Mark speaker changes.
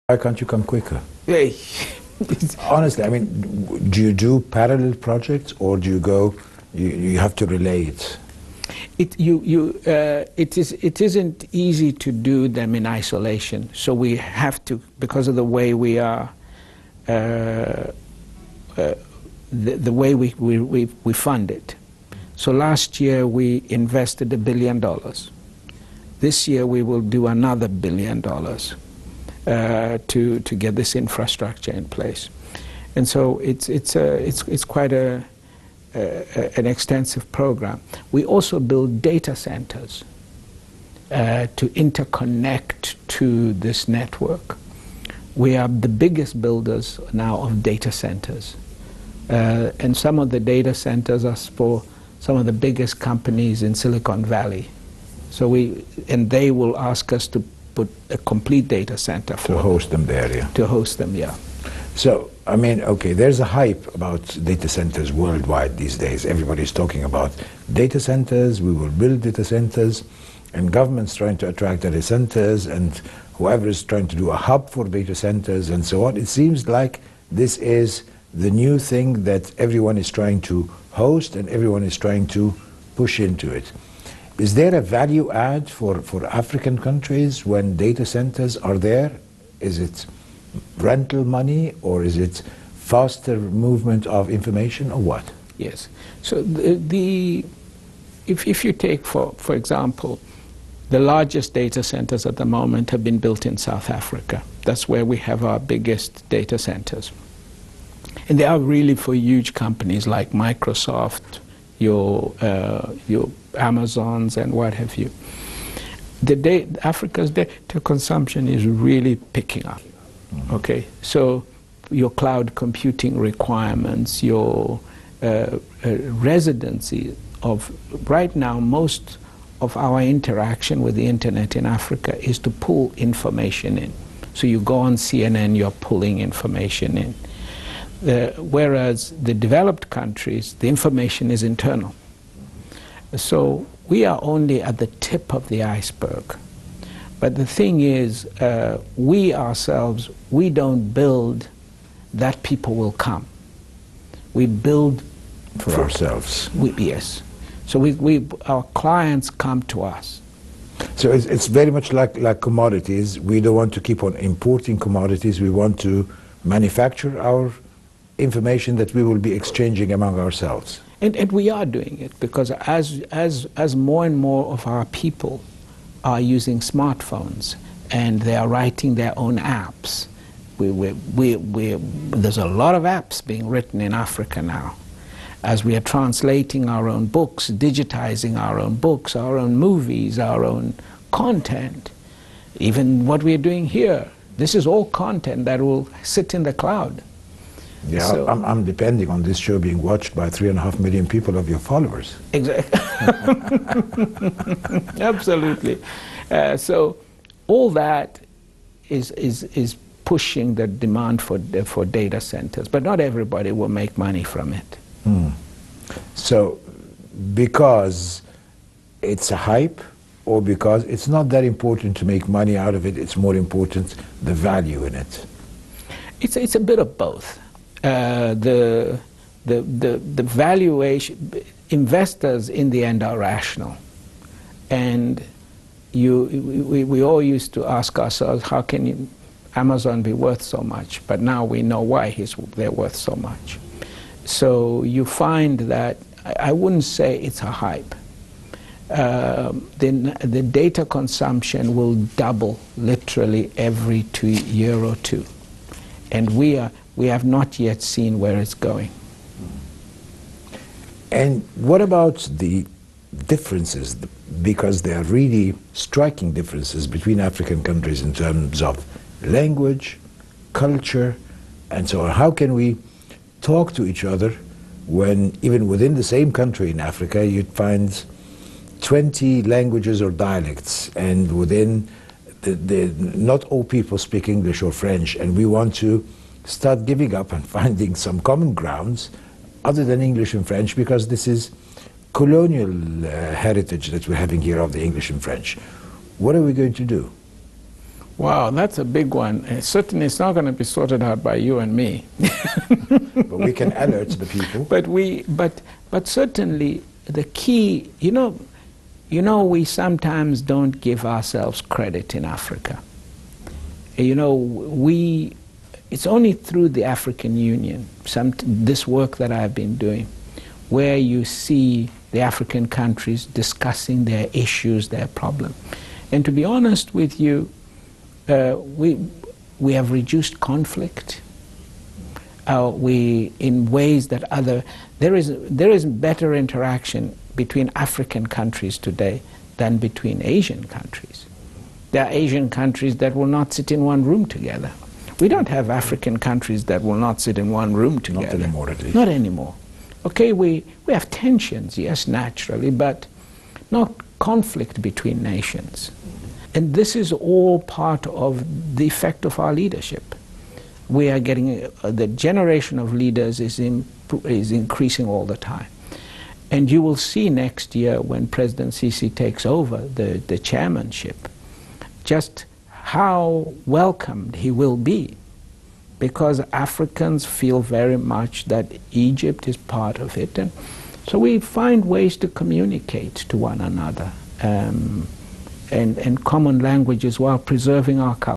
Speaker 1: Why can't you come quicker?
Speaker 2: Hey.
Speaker 1: Honestly, I mean, do you do parallel projects, or do you go, you have to relay it?
Speaker 2: It isn't easy to do them in isolation. So we have to, because of the way we are, the way we fund it. So last year we invested $1 billion. This year we will do another $1 billion. To get this infrastructure in place, and so it's quite an extensive program. We also build data centers to interconnect to this network. We are the biggest builders now of data centers, and some of the data centers are for some of the biggest companies in Silicon Valley. So they will ask us to put a complete data center for
Speaker 1: to host them there, yeah.
Speaker 2: To host them, yeah.
Speaker 1: So, I mean, okay, there's a hype about data centers worldwide these days. Everybody's talking about data centers, we will build data centers, and governments trying to attract data centers, and whoever is trying to do a hub for data centers and so on. It seems like this is the new thing that everyone is trying to host and everyone is trying to push into it. Is there a value add for African countries when data centers are there? Is it rental money, or is it faster movement of information, or what?
Speaker 2: Yes. So if you take, for example, the largest data centers at the moment have been built in South Africa. That's where we have our biggest data centers. And they are really for huge companies like Microsoft, your Amazons and what have you. Africa's data consumption is really picking up. Okay, so your cloud computing requirements, your residency of, right now, most of our interaction with the internet in Africa is to pull information in. So you go on CNN, you're pulling information in. Whereas the developed countries, the information is internal. So we are only at the tip of the iceberg. But the thing is, we ourselves, we don't build that people will come. We build
Speaker 1: for ourselves.
Speaker 2: Yes. So our clients come to us.
Speaker 1: So it's very much like commodities. We don't want to keep on importing commodities. We want to manufacture our information that we will be exchanging among ourselves.
Speaker 2: And we are doing it, because as more and more of our people are using smartphones and they are writing their own apps, there's a lot of apps being written in Africa now. As we are translating our own books, digitizing our own books, our own movies, our own content, even what we're doing here, this is all content that will sit in the cloud.
Speaker 1: Yeah, so, I'm depending on this show being watched by 3.5 million people of your followers.
Speaker 2: Exactly. Absolutely. So all that is pushing the demand for data centers, but not everybody will make money from it.
Speaker 1: So because it's a hype, or because it's not that important to make money out of it, it's more important the value in it?
Speaker 2: It's a bit of both. The valuation, investors in the end are rational, and we all used to ask ourselves, how can Amazon be worth so much? But now we know why they're worth so much. So you find that, I wouldn't say it's a hype. The data consumption will double literally every year or two, and we have not yet seen where it's going.
Speaker 1: And what about the differences? Because there are really striking differences between African countries in terms of language, culture, and so on. How can we talk to each other when even within the same country in Africa you'd find 20 languages or dialects, and within not all people speak English or French, and we want to start giving up and finding some common grounds other than English and French, because this is colonial heritage that we're having here of the English and French. What are we going to do?
Speaker 2: Wow, that's a big one. Certainly it's not going to be sorted out by you and me.
Speaker 1: But we can alert the people.
Speaker 2: But certainly the key, you know, we sometimes don't give ourselves credit in Africa. You know, it's only through the African Union, this work that I've been doing, where you see the African countries discussing their issues, their problems. And to be honest with you, we have reduced conflict. In ways that there is better interaction between African countries today than between Asian countries. There are Asian countries that will not sit in one room together. We don't have African countries that will not sit in one room together.
Speaker 1: Not anymore, at least.
Speaker 2: Not anymore. Okay, we have tensions, yes, naturally, but not conflict between nations. And this is all part of the effect of our leadership. We are getting, the generation of leaders is increasing all the time. And you will see next year when President Sisi takes over the chairmanship, just how welcomed he will be, because Africans feel very much that Egypt is part of it. And so we find ways to communicate to one another and common languages while preserving our culture.